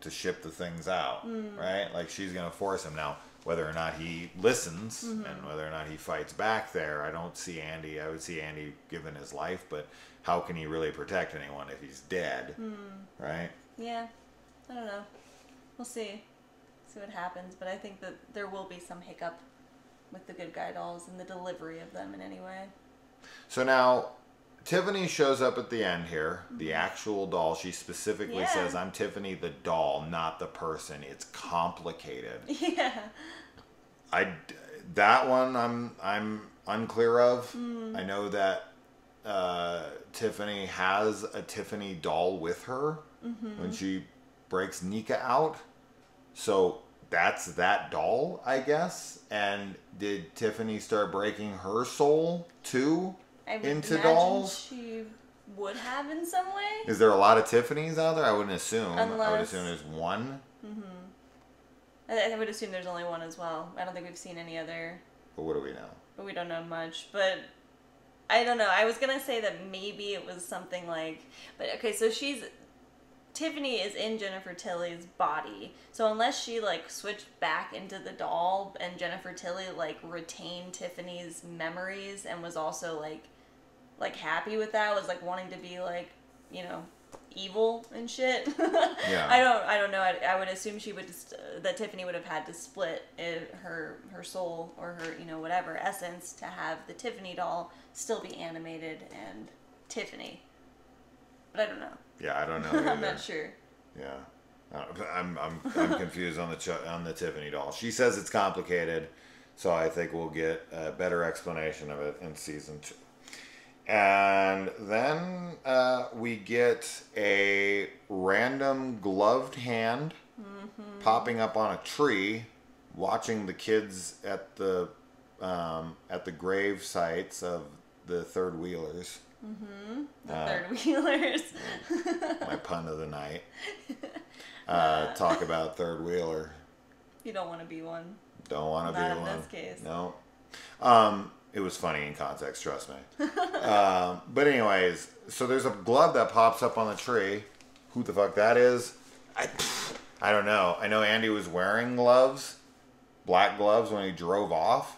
to ship the things out, right? Like, she's going to force him. Now, whether or not he listens and whether or not he fights back there, I don't see Andy. I would see Andy giving his life, but how can he really protect anyone if he's dead, right? Yeah, I don't know. We'll see what happens, but I think that there will be some hiccup with the good guy dolls and the delivery of them in any way. So now, Tiffany shows up at the end here, the actual doll. She specifically says, "I'm Tiffany the doll, not the person. It's complicated." Yeah. That one I'm unclear of. I know that Tiffany has a Tiffany doll with her when she breaks Nika out. So that's that doll, I guess. And did Tiffany start breaking her soul too? Into dolls? She would have in some way. Is there a lot of Tiffany's out there? I wouldn't assume. Unless... I would assume there's one. I would assume there's only one as well. I don't think we've seen any other. But what do we know? But we don't know much. But I don't know. I was gonna say that maybe it was something like. But okay, so Tiffany is in Jennifer Tilly's body. So unless she like switched back into the doll and Jennifer Tilly like retained Tiffany's memories and was also like happy with that, was like wanting to be like, you know, evil and shit. Yeah. I don't know. I would assume she would that Tiffany would have had to split her soul or her, you know, whatever essence to have the Tiffany doll still be animated and Tiffany. But I don't know. Yeah, I don't know either. I'm not sure. Yeah. I'm confused on the Tiffany doll. She says it's complicated, so I think we'll get a better explanation of it in season 2. And then we get a random gloved hand popping up on a tree, watching the kids at the grave sites of the third wheelers. The third wheelers. My pun of the night. Talk about third wheeler. You don't want to be one. Don't want to be one. Not in this case. No. It was funny in context, trust me. But anyways, so there's a glove that pops up on the tree. Who the fuck that is? I don't know. I know Andy was wearing gloves, black gloves, when he drove off.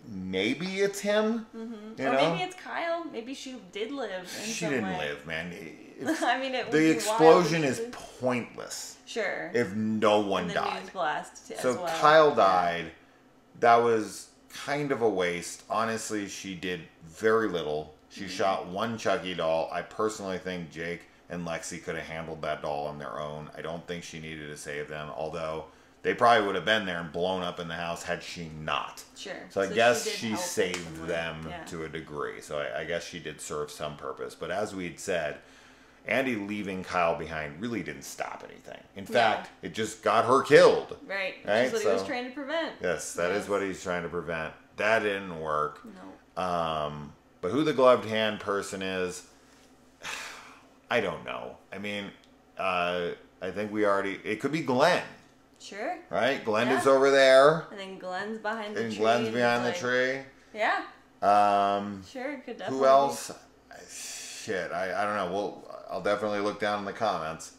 Maybe it's him. You know? Maybe it's Kyle. Maybe she did live. She didn't live, man. I mean, the explosion is pointless. Sure. If no one and the died. News blast as so well. Kyle died. That was kind of a waste. Honestly, she did very little. She shot one Chucky doll. I personally think Jake and Lexi could have handled that doll on their own. I don't think she needed to save them, although they probably would have been there and blown up in the house had she not. Sure. So I guess she saved them to a degree. So I guess she did serve some purpose. But as we'd said, Andy leaving Kyle behind really didn't stop anything. In fact, it just got her killed. Right. Which is what he was trying to prevent. Yes, that is what he's trying to prevent. That didn't work. No. But who the gloved hand person is, I don't know. I mean, I think it could be Glenn. Sure. Right? Glenn is over there. And then Glenn's behind the tree. And Glenn's behind the tree. Yeah. Sure, could definitely. Who else? Shit, I don't know. I'll definitely look down in the comments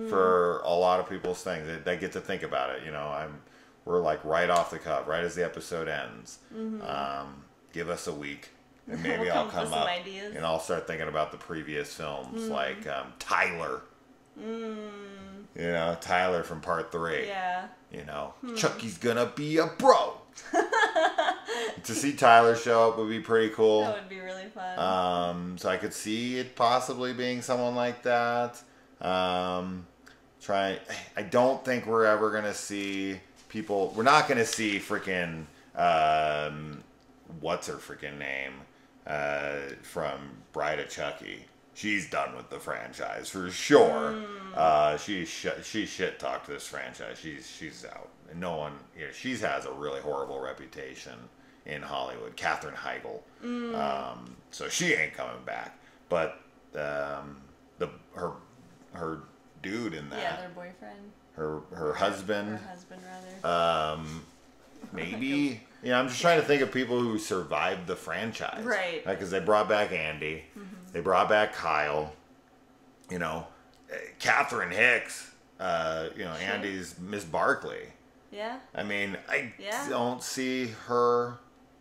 for a lot of people's things. They get to think about it. You know, we're like right off the cuff, right as the episode ends. Give us a week, and maybe I'll come up and I'll start thinking about the previous films, like Tyler. You know, Tyler from part 3. Yeah. You know, Chucky's gonna be a bro. To see Tyler show up would be pretty cool. That would be really fun. So I could see it possibly being someone like that. I don't think we're ever gonna see people. We're not gonna see freaking what's her freaking name from Bride of Chucky. She's done with the franchise for sure. She shit talked this franchise. She's out. And no one. You know, she has a really horrible reputation in Hollywood. Katherine Heigl. So she ain't coming back. But her dude in that. Yeah, their boyfriend. Her husband. Her husband, rather. Maybe. Yeah, I'm just trying to think of people who survived the franchise. Right. Because they brought back Andy. They brought back Kyle. You know, Catherine Hicks. You know, Andy's Miss Barkley. Yeah. I mean, I don't see her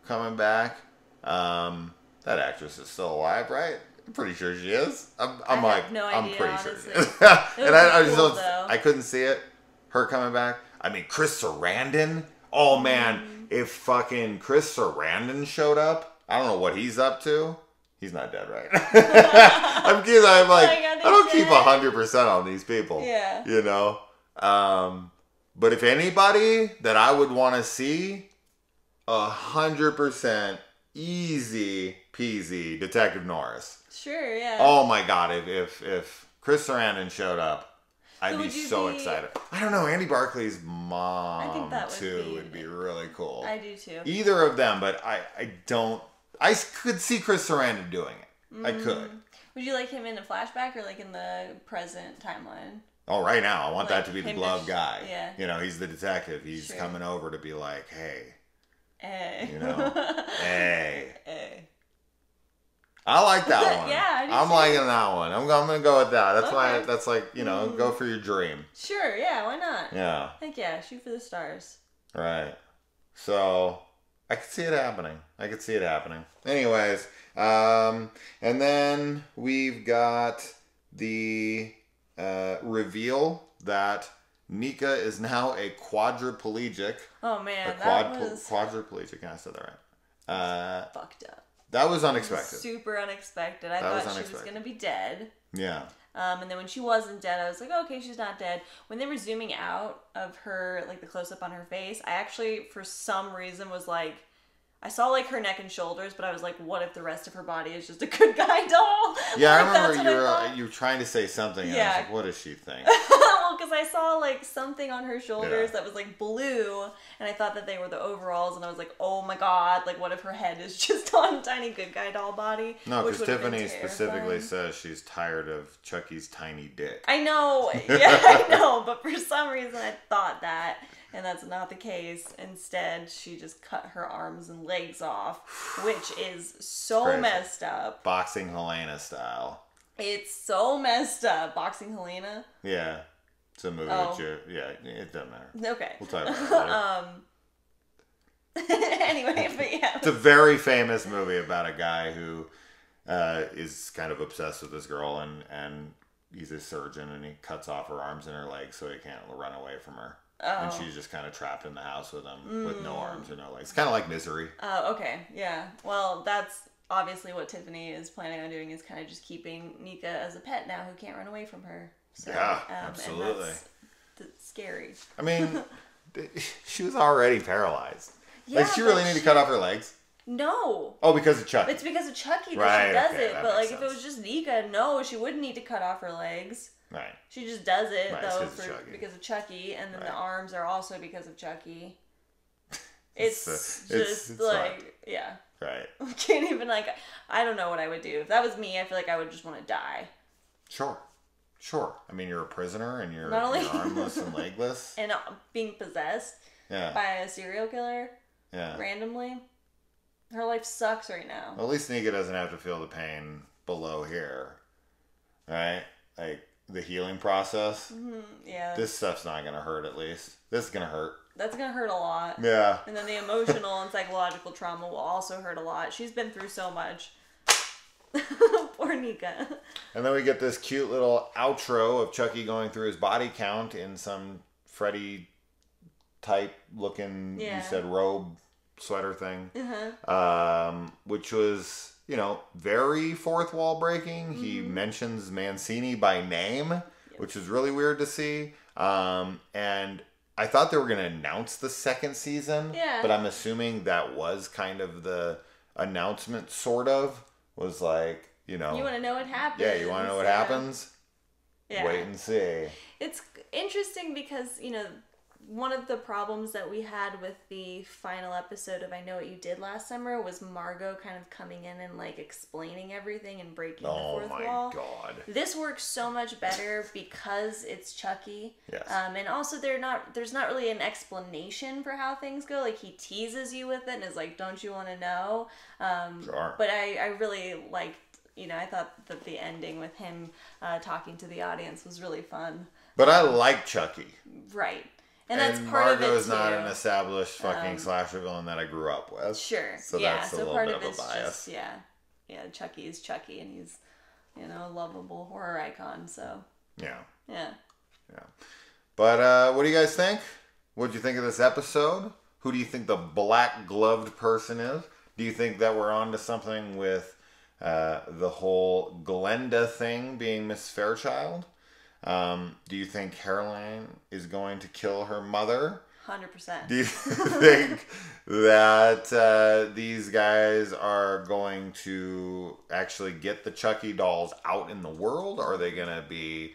coming back. That actress is still alive, right? I'm pretty sure she is. I'm like, no I'm idea, pretty honestly. sure she is. And I just cool, don't. though. I couldn't see it. Her coming back. I mean, Chris Sarandon. Oh man, if fucking Chris Sarandon showed up, I don't know what he's up to. He's not dead, right? I'm like, I don't keep 100% on these people. Yeah. You know? But if anybody that I would want to see, 100% easy peasy Detective Norris. Sure, yeah. Oh my God, if Chris Sarandon showed up, I'd be so excited. I don't know, Andy Barclay's mom, I think that would be really cool. I do too. Either of them, but I could see Chris Sarandon doing it. I could. Would you like him in a flashback or like in the present timeline? Oh, right now. I want like that to be the glove guy. Yeah. You know, he's the detective. He's coming over to be like, hey. Hey. You know, hey. Hey. I like that one. Yeah, I'm liking that one. I'm going to go with that. That's why. That's like, you know, go for your dream. Sure. Yeah. Why not? Yeah. Heck yeah. Shoot for the stars. Right. So I could see it happening. Anyways, and then we've got the reveel that Nika is now a quadriplegic. Oh man, quadriplegic. I said that right. Fucked up. That was unexpected. Super unexpected. I thought she was gonna be dead. Yeah. And then when she wasn't dead, I was like, okay, she's not dead. When they were zooming out of her, like the close up on her face, I actually, for some reason, was like, I saw like her neck and shoulders, but I was like, what if the rest of her body is just a good guy doll? Yeah, like, I remember you were trying to say something. And I was like, what does she think? Well, because I saw like something on her shoulders that was like blue, and I thought that they were the overalls, and I was like, oh my God, like what if her head is just on tiny good guy doll body? No, because Tiffany specifically says she's tired of Chucky's tiny dick. I know, yeah, I know, but for some reason I thought that. And that's not the case. Instead, she just cut her arms and legs off, which is so messed up. Boxing Helena style. It's so messed up. Boxing Helena? Yeah. It's a movie. It doesn't matter. Okay. We'll talk about it later. Anyway, but yeah. It's a very famous movie about a guy who is kind of obsessed with this girl, and he's a surgeon, and he cuts off her arms and her legs so he can't run away from her. Oh. And she's just kind of trapped in the house with him with no arms or no legs. Kind of like Misery. Oh, okay. Yeah. Well, that's obviously what Tiffany is planning on doing, is kind of just keeping Nika as a pet now who can't run away from her. So, yeah, absolutely. And that's scary. I mean, she was already paralyzed. Yeah, like, she really need to cut off her legs? No. Oh, because of Chucky. It's because of Chucky that she does it. But like, if it was just Nika, no, she wouldn't need to cut off her legs. Right. She just does it though because of Chucky, and then the arms are also because of Chucky. It's like yeah. Right. I can't even I don't know what I would do if that was me. I feel like I would just want to die. Sure. I mean, you're a prisoner and you're armless and legless and being possessed by a serial killer. Yeah. Randomly. Her life sucks right now. Well, at least Nika doesn't have to feel the pain below here, right? Like. The healing process. Mm-hmm, yeah. This stuff's not going to hurt, at least. This is going to hurt. That's going to hurt a lot. Yeah. And then the emotional and psychological trauma will also hurt a lot. She's been through so much. Poor Nika. And then we get this cute little outro of Chucky going through his body count in some Freddy type looking, you said, robe sweater thing. Which was... you know, very fourth wall breaking. Mm-hmm. He mentions Mancini by name, which is really weird to see. And I thought they were going to announce the second season, but I'm assuming that was kind of the announcement, sort of. Was like, you know. You want to know what happens. Yeah, you want to know what happens? Yeah. Wait and see. It's interesting because, you know, one of the problems that we had with the final episode of I Know What You Did Last Summer was Margot kind of coming in and like explaining everything and breaking the fourth wall. Oh my God. This works so much better because it's Chucky. Yes. And also there's not really an explanation for how things go. Like he teases you with it and is like, don't you want to know? Sure. But I really liked, you know, I thought that the ending with him talking to the audience was really fun. But I like Chucky. Right. And that's part of it too. Margot's not an established fucking slasher villain that I grew up with. Sure. So that's a little bit of a bias. Just, yeah, Chucky is Chucky, and he's, you know, a lovable horror icon. So. Yeah. But what do you guys think? What did you think of this episode? Who do you think the black gloved person is? Do you think that we're on to something with the whole Glenda thing being Miss Fairchild? Do you think Caroline is going to kill her mother? 100%. Do you think that these guys are going to actually get the Chucky dolls out in the world? Or are they going to be,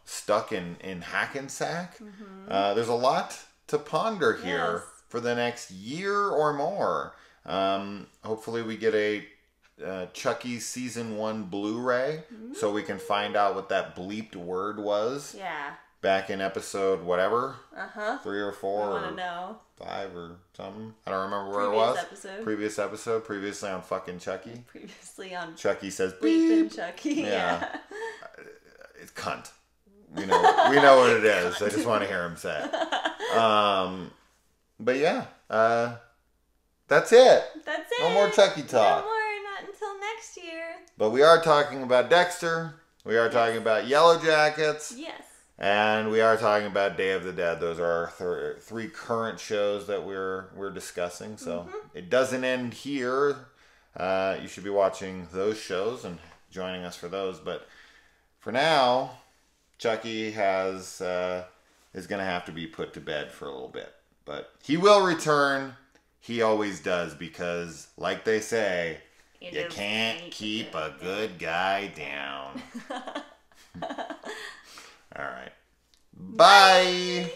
stuck in Hackensack? Mm-hmm. There's a lot to ponder here Yes. for the next year or more. Hopefully we get a Chucky Season 1 Blu-ray so we can find out what that bleeped word was. Yeah. Back in episode whatever. 3 or 4 I want to know. 5 or something. I don't remember where it was. Previous episode. Previously on fucking Chucky. Previously on Chucky says bleeping beep. Chucky. Yeah. It's cunt. We know what it is. I just want to hear him say it. But yeah. That's it. That's it. No more Chucky talk. No more, not until next year. But we are talking about Dexter. We are talking about Yellow Jackets. Yes. And we are talking about Day of the Dead. Those are our 3 current shows that we're discussing. So it doesn't end here. You should be watching those shows and joining us for those. But for now, Chucky is going to have to be put to bed for a little bit. But he will return. He always does because, like they say, you can't keep a good guy down. All right. Bye.